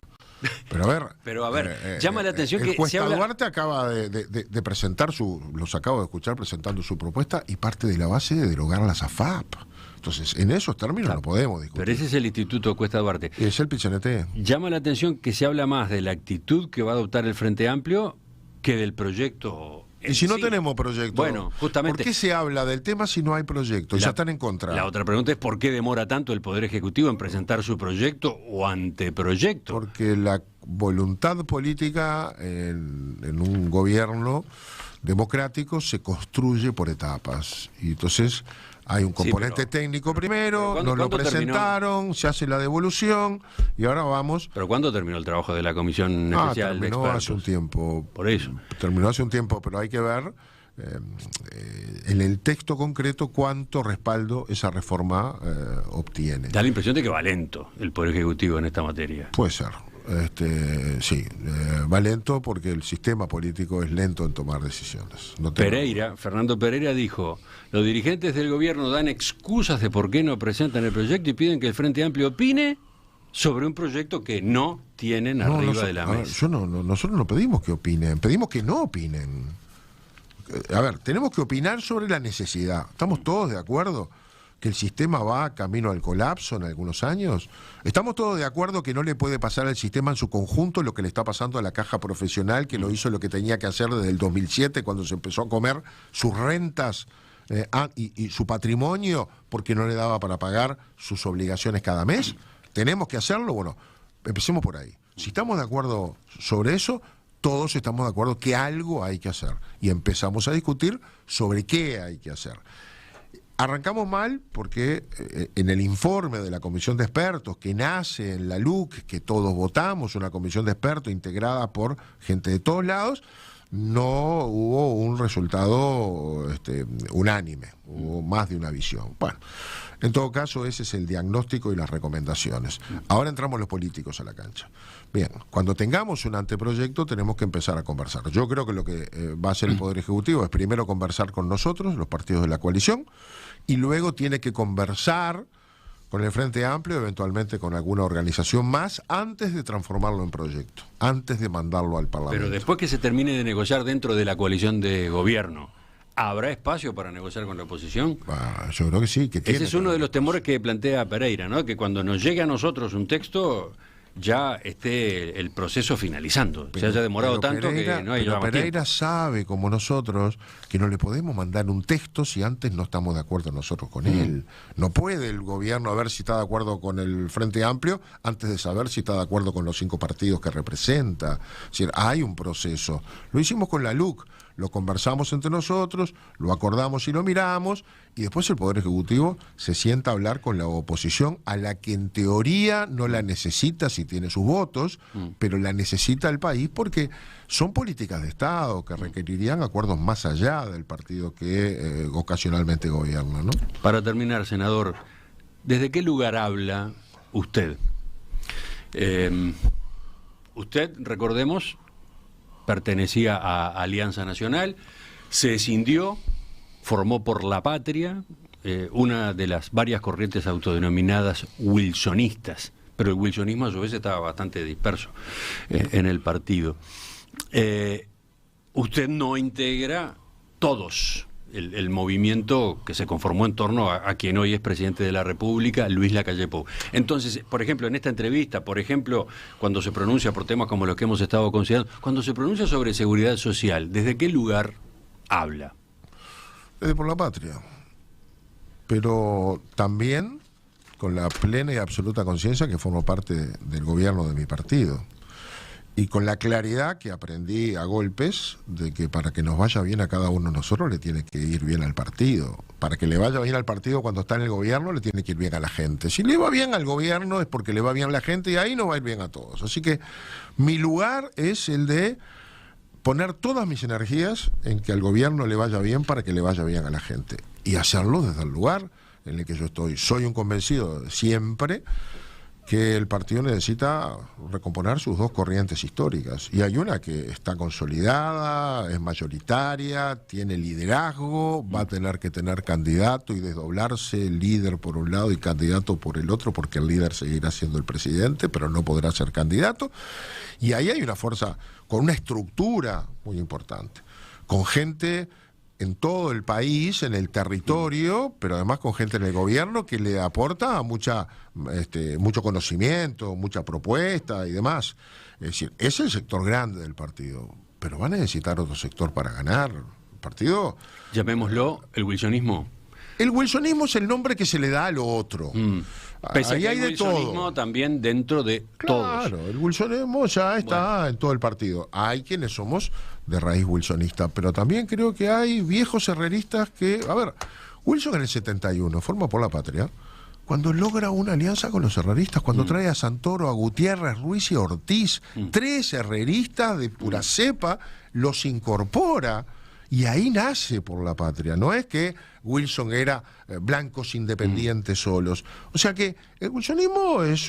Pero a ver, llama la atención que Cuesta Duarte acaba de presentar los acabo de escuchar presentando su propuesta y parte de la base de derogar las AFAP. Entonces, en esos términos no podemos discutir. Pero ese es el Instituto Cuesta Duarte. Es el PIT-CNT. Llama la atención que se habla más de la actitud que va a adoptar el Frente Amplio que del proyecto. Y si no tenemos proyecto, bueno, justamente, ¿por qué se habla del tema si no hay proyecto? Ya están en contra. La otra pregunta es ¿por qué demora tanto el Poder Ejecutivo en presentar su proyecto o anteproyecto? Porque la voluntad política en un gobierno democrático se construye por etapas. Y entonces hay un componente técnico primero, nos lo presentaron, se hace la devolución y ahora vamos. ¿Pero cuándo terminó el trabajo de la comisión especial de expertos? Terminó hace un tiempo. Por eso. Terminó hace un tiempo, pero hay que ver en el texto concreto cuánto respaldo esa reforma obtiene. Da la impresión de que va lento el Poder Ejecutivo en esta materia. Puede ser. Sí, va lento porque el sistema político es lento en tomar decisiones. Fernando Pereira dijo: los dirigentes del gobierno dan excusas de por qué no presentan el proyecto y piden que el Frente Amplio opine sobre un proyecto que no tienen arriba de la mesa. Nosotros no pedimos que opinen, pedimos que no opinen. A ver, tenemos que opinar sobre la necesidad. ¿Estamos todos de acuerdo que el sistema va camino al colapso en algunos años? ¿Estamos todos de acuerdo que no le puede pasar al sistema en su conjunto lo que le está pasando a la caja profesional, que lo hizo lo que tenía que hacer desde el 2007, cuando se empezó a comer sus rentas y su patrimonio porque no le daba para pagar sus obligaciones cada mes? ¿Tenemos que hacerlo? Bueno, empecemos por ahí. Si estamos de acuerdo sobre eso, todos estamos de acuerdo que algo hay que hacer. Y empezamos a discutir sobre qué hay que hacer. Arrancamos mal porque en el informe de la comisión de expertos que nace en la LUC, que todos votamos, una comisión de expertos integrada por gente de todos lados, no hubo un resultado unánime, hubo más de una visión. Bueno, en todo caso ese es el diagnóstico y las recomendaciones. Ahora entramos los políticos a la cancha. Bien, cuando tengamos un anteproyecto tenemos que empezar a conversar. Yo creo que lo que va a hacer el Poder Ejecutivo es primero conversar con nosotros, los partidos de la coalición, y luego tiene que conversar con el Frente Amplio, eventualmente con alguna organización más, antes de transformarlo en proyecto, antes de mandarlo al Parlamento. Pero después que se termine de negociar dentro de la coalición de gobierno, ¿habrá espacio para negociar con la oposición? Yo creo que sí. Ese es uno de los temores que plantea Pereira, ¿no? Que cuando nos llegue a nosotros un texto, ya esté el proceso finalizando. Se haya demorado tanto que no hay más tiempo. Pereira sabe, como nosotros, que no le podemos mandar un texto si antes no estamos de acuerdo nosotros con él. No puede el gobierno a ver si está de acuerdo con el Frente Amplio antes de saber si está de acuerdo con los 5 partidos que representa. Es decir, hay un proceso. Lo hicimos con la LUC. Lo conversamos entre nosotros, lo acordamos y lo miramos, y después el Poder Ejecutivo se sienta a hablar con la oposición, a la que en teoría no la necesita si tiene sus votos, pero la necesita el país porque son políticas de Estado que requerirían acuerdos más allá del partido que ocasionalmente gobierna, ¿no? Para terminar, senador, ¿desde qué lugar habla usted? Usted, recordemos, pertenecía a Alianza Nacional, se escindió, formó por La Patria, una de las varias corrientes autodenominadas wilsonistas, pero el wilsonismo a su vez estaba bastante disperso en el partido. Usted no integra todos el movimiento que se conformó en torno a quien hoy es presidente de la República, Luis Lacalle Pou. Entonces, por ejemplo, en esta entrevista, cuando se pronuncia por temas como los que hemos estado considerando, cuando se pronuncia sobre seguridad social, ¿desde qué lugar habla? Desde por La Patria. Pero también con la plena y absoluta conciencia que formo parte del gobierno de mi partido. Y con la claridad que aprendí a golpes de que para que nos vaya bien a cada uno de nosotros le tiene que ir bien al partido. Para que le vaya bien al partido cuando está en el gobierno le tiene que ir bien a la gente. Si le va bien al gobierno es porque le va bien a la gente y ahí no va a ir bien a todos. Así que mi lugar es el de poner todas mis energías en que al gobierno le vaya bien para que le vaya bien a la gente. Y hacerlo desde el lugar en el que yo estoy. Soy un convencido siempre que el partido necesita recomponer sus 2 corrientes históricas. Y hay una que está consolidada, es mayoritaria, tiene liderazgo, va a tener que tener candidato y desdoblarse, líder por un lado y candidato por el otro, porque el líder seguirá siendo el presidente, pero no podrá ser candidato. Y ahí hay una fuerza con una estructura muy importante, con gente en todo el país, en el territorio, pero además con gente en el gobierno que le aporta mucho conocimiento, mucha propuesta y demás. Es decir, es el sector grande del partido, pero va a necesitar otro sector para ganar. El partido... Llamémoslo el wilsonismo. El wilsonismo es el nombre que se le da a lo otro. Pese a Ahí que hay el de todo. wilsonismo también dentro de todos. Claro, el wilsonismo ya está en todo el partido. Hay quienes somos de raíz wilsonista, pero también creo que hay viejos herreristas que... A ver, Wilson en el 71 forma por la patria cuando logra una alianza con los herreristas, cuando trae a Santoro, a Gutiérrez, Ruiz y Ortiz, 3 herreristas de pura cepa, los incorpora. Y ahí nace por la patria. No es que Wilson era blancos independientes solos. O sea que el wilsonismo es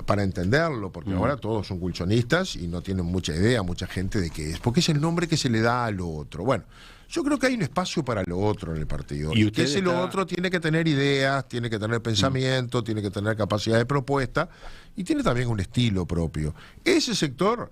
para entenderlo, porque ahora todos son wilsonistas y no tienen mucha idea, mucha gente de qué es, porque es el nombre que se le da a lo otro. Bueno, yo creo que hay un espacio para lo otro en el partido. Y que lo otro tiene que tener ideas, tiene que tener pensamiento, tiene que tener capacidad de propuesta y tiene también un estilo propio. Ese sector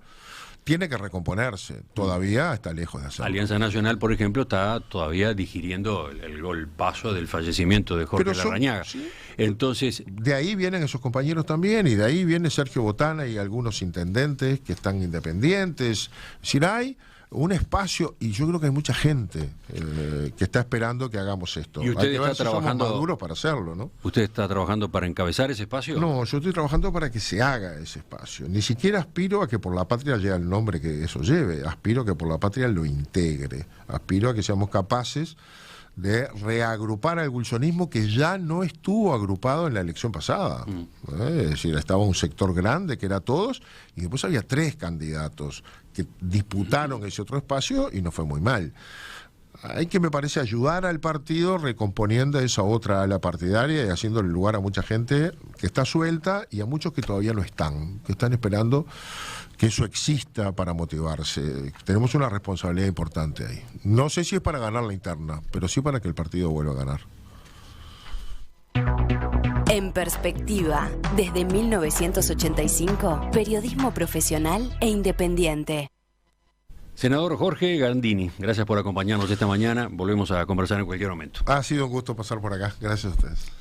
tiene que recomponerse, todavía está lejos de hacerlo. Alianza Nacional, por ejemplo, está todavía digiriendo el golpazo del fallecimiento de Jorge Larrañaga. ¿Sí? Entonces, de ahí vienen esos compañeros también, y de ahí viene Sergio Botana y algunos intendentes que están independientes. Es decir, hay un espacio, y yo creo que hay mucha gente que está esperando que hagamos esto. ¿Y usted hay que está trabajando somos maduros para hacerlo, ¿no? ¿Usted está trabajando para encabezar ese espacio? No, yo estoy trabajando para que se haga ese espacio. Ni siquiera aspiro a que por la patria llegue el nombre que eso lleve. Aspiro a que por la patria lo integre. Aspiro a que seamos capaces de reagrupar al wilsonismo que ya no estuvo agrupado en la elección pasada. Es decir, estaba un sector grande que era todos, y después había 3 candidatos que disputaron ese otro espacio y no fue muy mal. Hay que, me parece, ayudar al partido recomponiendo esa otra ala partidaria y haciéndole lugar a mucha gente que está suelta y a muchos que todavía no están, que están esperando que eso exista para motivarse. Tenemos una responsabilidad importante ahí. No sé si es para ganar la interna, pero sí para que el partido vuelva a ganar. En Perspectiva, desde 1985, periodismo profesional e independiente. Senador Jorge Gandini, gracias por acompañarnos esta mañana. Volvemos a conversar en cualquier momento. Ha sido un gusto pasar por acá. Gracias a ustedes.